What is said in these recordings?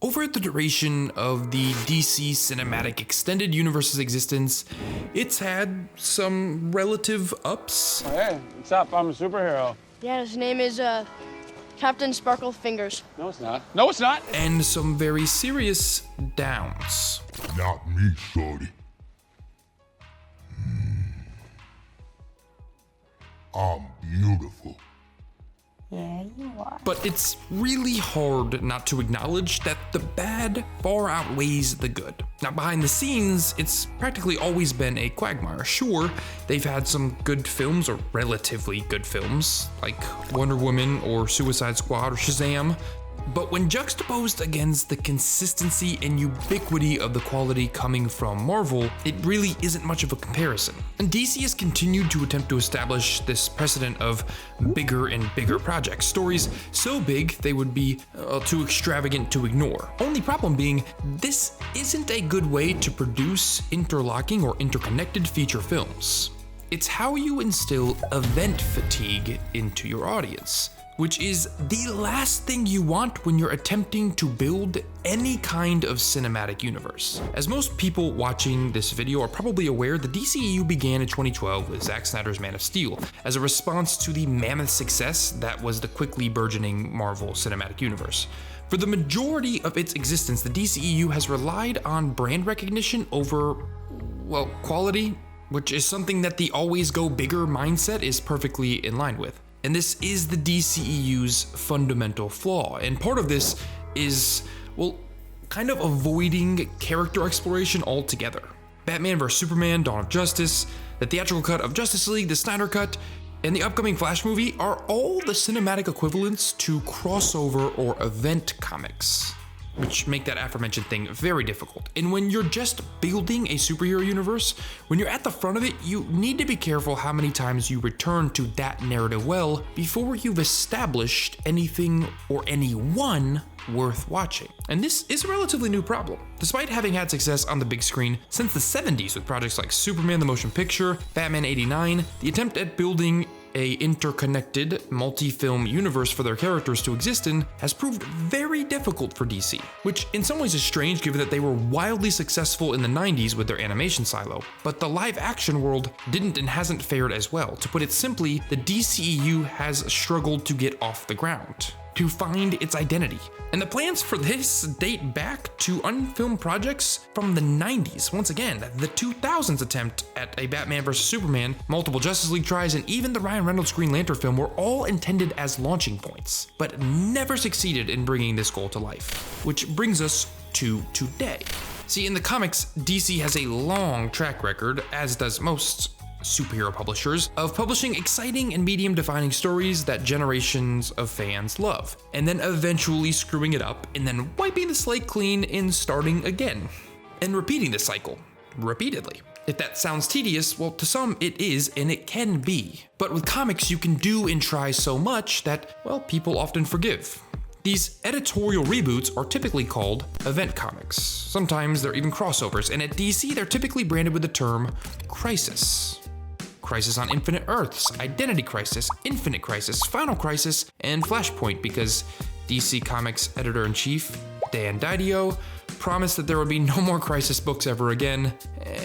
Over the duration of the DC Cinematic Extended Universe's existence, it's had some relative ups. Hey, what's up? I'm a superhero. Yeah, his name is Captain Sparkle Fingers. No, it's not. No, it's not. And some very serious downs. Not me, shorty. I'm beautiful. Yeah, you are. But it's really hard not to acknowledge that the bad far outweighs the good. Now, behind the scenes, it's practically always been a quagmire. Sure, they've had some good films, or relatively good films, like Wonder Woman or Suicide Squad or Shazam. But when juxtaposed against the consistency and ubiquity of the quality coming from Marvel, it really isn't much of a comparison. And DC has continued to attempt to establish this precedent of bigger and bigger projects, stories so big they would be too extravagant to ignore. Only problem being, this isn't a good way to produce interlocking or interconnected feature films. It's how you instill event fatigue into your audience, which is the last thing you want when you're attempting to build any kind of cinematic universe. As most people watching this video are probably aware, the DCEU began in 2012 with Zack Snyder's Man of Steel as a response to the mammoth success that was the quickly burgeoning Marvel Cinematic Universe. For the majority of its existence, the DCEU has relied on brand recognition over, well, quality, which is something that the always go bigger mindset is perfectly in line with. And this is the DCEU's fundamental flaw. And part of this is, well, kind of avoiding character exploration altogether. Batman vs Superman, Dawn of Justice, the theatrical cut of Justice League, the Snyder Cut, and the upcoming Flash movie are all the cinematic equivalents to crossover or event comics, which make that aforementioned thing very difficult. And when you're just building a superhero universe, when you're at the front of it, you need to be careful how many times you return to that narrative well before you've established anything or anyone worth watching. And this is a relatively new problem. Despite having had success on the big screen since the 70s with projects like Superman the Motion Picture, Batman '89, the attempt at building a interconnected multi-film universe for their characters to exist in has proved very difficult for DC, which in some ways is strange given that they were wildly successful in the 90s with their animation silo. But the live action world didn't and hasn't fared as well. To put it simply, the DCEU has struggled to get off the ground, to find its identity. And the plans for this date back to unfilmed projects from the 90s. Once again, the 2000s attempt at a Batman vs Superman, multiple Justice League tries, and even the Ryan Reynolds Green Lantern film were all intended as launching points, but never succeeded in bringing this goal to life. Which brings us to today. See, in the comics, DC has a long track record, as does most superhero publishers, of publishing exciting and medium-defining stories that generations of fans love, and then eventually screwing it up, and then wiping the slate clean and starting again, and repeating this cycle repeatedly. If that sounds tedious, well, to some it is, and it can be. But with comics, you can do and try so much that, well, people often forgive. These editorial reboots are typically called event comics. Sometimes they're even crossovers, and at DC, they're typically branded with the term Crisis. Crisis on Infinite Earths, Identity Crisis, Infinite Crisis, Final Crisis, and Flashpoint, because DC Comics editor-in-chief Dan Didio promised that there would be no more Crisis books ever again,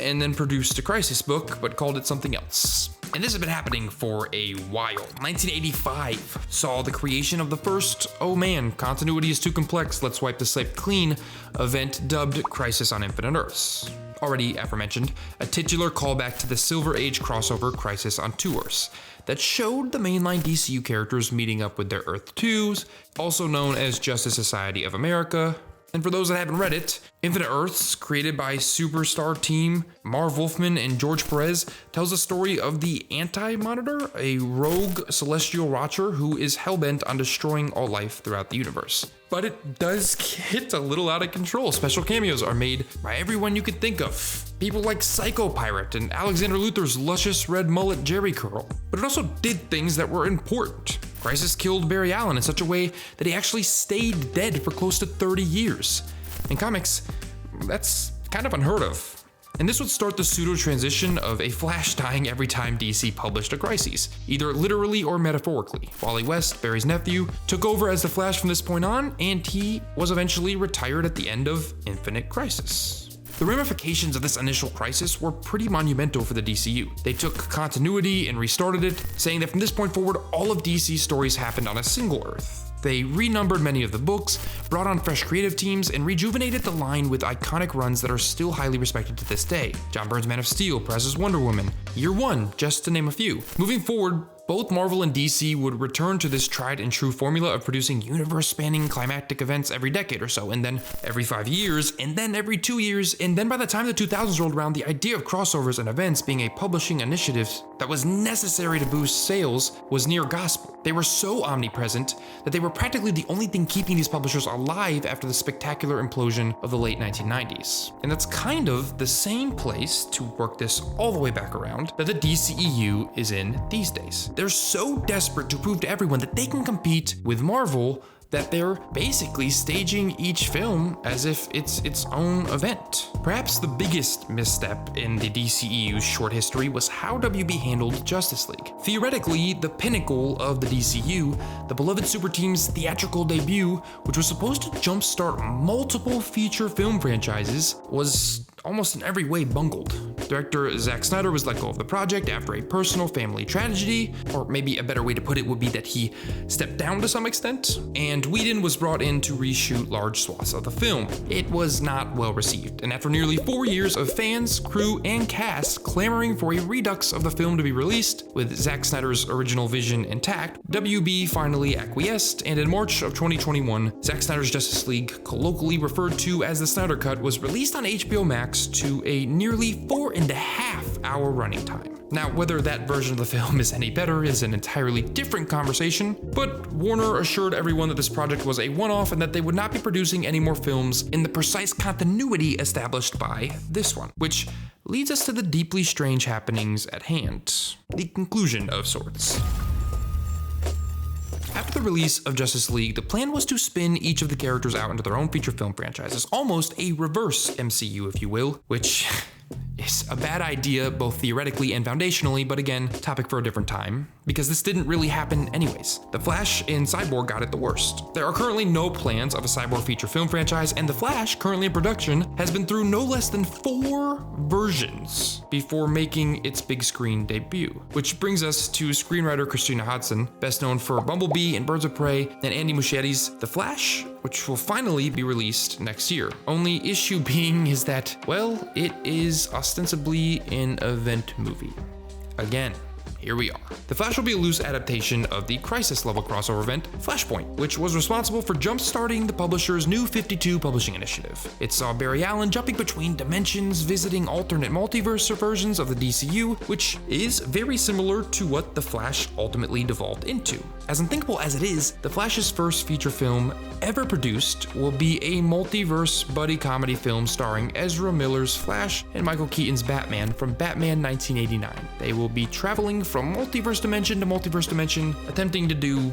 and then produced a Crisis book, but called it something else. And this has been happening for a while. 1985 saw the creation of the first, oh man, continuity is too complex, let's wipe the slate clean, event dubbed Crisis on Infinite Earths. Already aforementioned, a titular callback to the Silver Age crossover Crisis on Two Earths that showed the mainline DCU characters meeting up with their Earth 2s, also known as Justice Society of America. And for those that haven't read it, Infinite Earths, created by superstar team Marv Wolfman and George Perez, tells the story of the Anti-Monitor, a rogue celestial watcher who is hellbent on destroying all life throughout the universe. But it does get a little out of control. Special cameos are made by everyone you could think of. People like Psycho Pirate and Alexander Luthor's luscious red mullet Jerry Curl. But it also did things that were important. Crisis killed Barry Allen in such a way that he actually stayed dead for close to 30 years. In comics, that's kind of unheard of. And this would start the pseudo-transition of a Flash dying every time DC published a crisis, either literally or metaphorically. Wally West, Barry's nephew, took over as the Flash from this point on, and he was eventually retired at the end of Infinite Crisis. The ramifications of this initial crisis were pretty monumental for the DCU. They took continuity and restarted it, saying that from this point forward, all of DC's stories happened on a single Earth. They renumbered many of the books, brought on fresh creative teams, and rejuvenated the line with iconic runs that are still highly respected to this day. John Byrne's Man of Steel, Perez's Wonder Woman, Year One, just to name a few. Moving forward, both Marvel and DC would return to this tried and true formula of producing universe-spanning climactic events every decade or so, and then every 5 years, and then every 2 years, and then by the time the 2000s rolled around, the idea of crossovers and events being a publishing initiative that was necessary to boost sales was near gospel. They were so omnipresent that they were practically the only thing keeping these publishers alive after the spectacular implosion of the late 1990s. And that's kind of the same place, to work this all the way back around, that the DCEU is in these days. They're so desperate to prove to everyone that they can compete with Marvel that they're basically staging each film as if it's its own event. Perhaps the biggest misstep in the DCEU's short history was how WB handled Justice League. Theoretically, the pinnacle of the DCU, the beloved super team's theatrical debut, which was supposed to jumpstart multiple feature film franchises, was almost in every way bungled. Director Zack Snyder was let go of the project after a personal family tragedy, or maybe a better way to put it would be that he stepped down to some extent, and Whedon was brought in to reshoot large swaths of the film. It was not well received, and after nearly 4 years of fans, crew, and cast clamoring for a redux of the film to be released, with Zack Snyder's original vision intact, WB finally acquiesced, and in March of 2021, Zack Snyder's Justice League, colloquially referred to as the Snyder Cut, was released on HBO Max to a nearly 4.5-hour running time. Now, whether that version of the film is any better is an entirely different conversation, but Warner assured everyone that this project was a one-off and that they would not be producing any more films in the precise continuity established by this one, which leads us to the deeply strange happenings at hand. The conclusion of sorts. After the release of Justice League, the plan was to spin each of the characters out into their own feature film franchises, almost a reverse MCU, if you will, which is a bad idea both theoretically and foundationally, but again, topic for a different time, because this didn't really happen anyways. The Flash and Cyborg got it the worst. There are currently no plans of a Cyborg feature film franchise, and The Flash, currently in production, has been through no less than 4 versions before making its big screen debut. Which brings us to screenwriter Christina Hodson, best known for Bumblebee and Birds of Prey, and Andy Muschietti's The Flash, which will finally be released next year. Only issue being is that, well, it is ostensibly an event movie. Again, here we are. The Flash will be a loose adaptation of the crisis-level crossover event, Flashpoint, which was responsible for jump-starting the publisher's New 52 publishing initiative. It saw Barry Allen jumping between dimensions, visiting alternate multiverse versions of the DCU, which is very similar to what The Flash ultimately devolved into. As unthinkable as it is, The Flash's first feature film ever produced will be a multiverse buddy comedy film starring Ezra Miller's Flash and Michael Keaton's Batman from Batman 1989. They will be traveling from multiverse dimension to multiverse dimension, attempting to do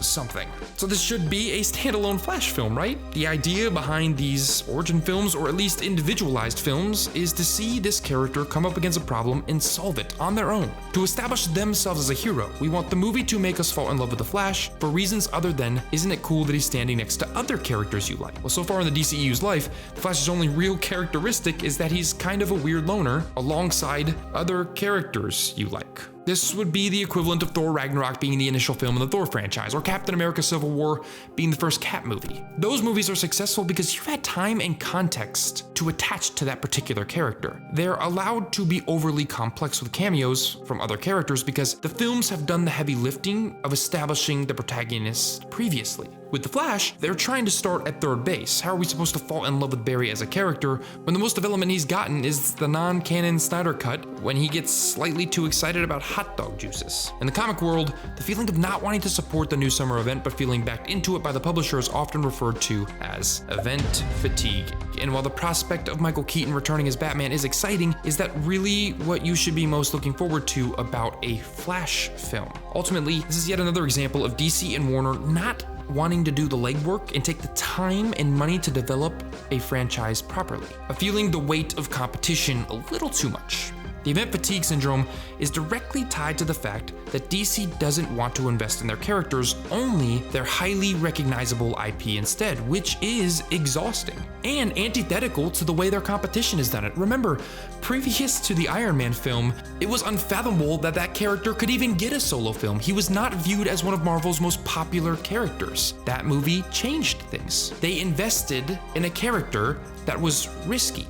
something. So this should be a standalone Flash film, right? The idea behind these origin films, or at least individualized films, is to see this character come up against a problem and solve it on their own, to establish themselves as a hero. We want the movie to make us fall in love with the Flash for reasons other than, isn't it cool that he's standing next to other characters you like? Well, so far in the DCEU's life, the Flash's only real characteristic is that he's kind of a weird loner alongside other characters you like. This would be the equivalent of Thor Ragnarok being the initial film in the Thor franchise, or Captain America Civil War being the first Cap movie. Those movies are successful because you've had time and context to attach to that particular character. They're allowed to be overly complex with cameos from other characters because the films have done the heavy lifting of establishing the protagonist previously. With The Flash, they're trying to start at third base. How are we supposed to fall in love with Barry as a character when the most development he's gotten is the non-canon Snyder Cut when he gets slightly too excited about hot dog juices? In the comic world, the feeling of not wanting to support the new summer event but feeling backed into it by the publisher is often referred to as event fatigue. And while the prospect of Michael Keaton returning as Batman is exciting, is that really what you should be most looking forward to about a Flash film? Ultimately, this is yet another example of DC and Warner not wanting to do the legwork and take the time and money to develop a franchise properly, of feeling the weight of competition a little too much. The event fatigue syndrome is directly tied to the fact that DC doesn't want to invest in their characters, only their highly recognizable IP instead, which is exhausting and antithetical to the way their competition has done it. Remember, previous to the Iron Man film, it was unfathomable that that character could even get a solo film. He was not viewed as one of Marvel's most popular characters. That movie changed things. They invested in a character that was risky.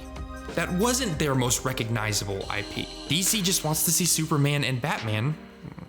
That wasn't their most recognizable IP. DC just wants to see Superman and Batman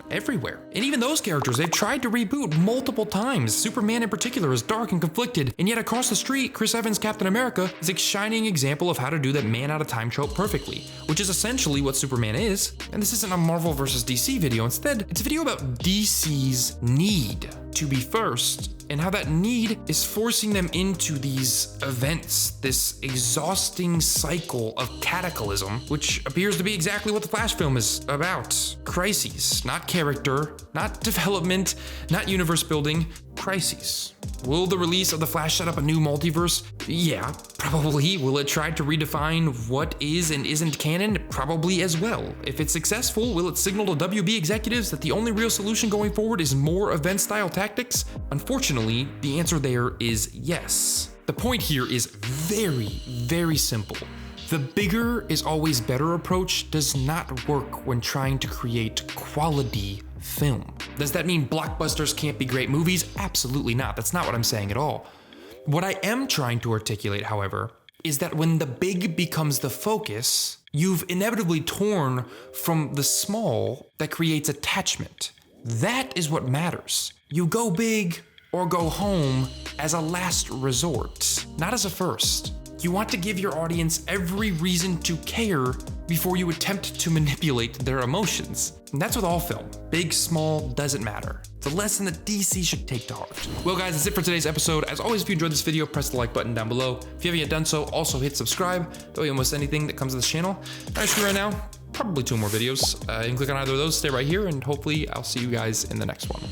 everywhere. And even those characters, they've tried to reboot multiple times. Superman in particular is dark and conflicted, and yet across the street, Chris Evans' Captain America is a shining example of how to do that man out of time trope perfectly, which is essentially what Superman is. And this isn't a Marvel versus DC video. Instead, it's a video about DC's need to be first, and how that need is forcing them into these events, this exhausting cycle of cataclysm, which appears to be exactly what the Flash film is about. Crises, not character, not development, not universe building, crises. Will the release of the Flash set up a new multiverse? Yeah, probably. Will it try to redefine what is and isn't canon? Probably as well. If it's successful, will it signal to WB executives that the only real solution going forward is more event-style tactics? Unfortunately, the answer there is yes. The point here is very, very simple. The bigger is always better approach does not work when trying to create quality film. Does that mean blockbusters can't be great movies? Absolutely not. That's not what I'm saying at all. What I am trying to articulate, however, is that when the big becomes the focus, you've inevitably torn from the small that creates attachment. That is what matters. You go big or go home as a last resort, not as a first. You want to give your audience every reason to care before you attempt to manipulate their emotions. And that's with all film. Big, small, doesn't matter. It's a lesson that DC should take to heart. Well guys, that's it for today's episode. As always, if you enjoyed this video, press the like button down below. If you haven't yet done so, also hit subscribe. That way you won't miss anything that comes to this channel. Right now, probably 2 more videos. You can click on either of those, stay right here, and hopefully I'll see you guys in the next one.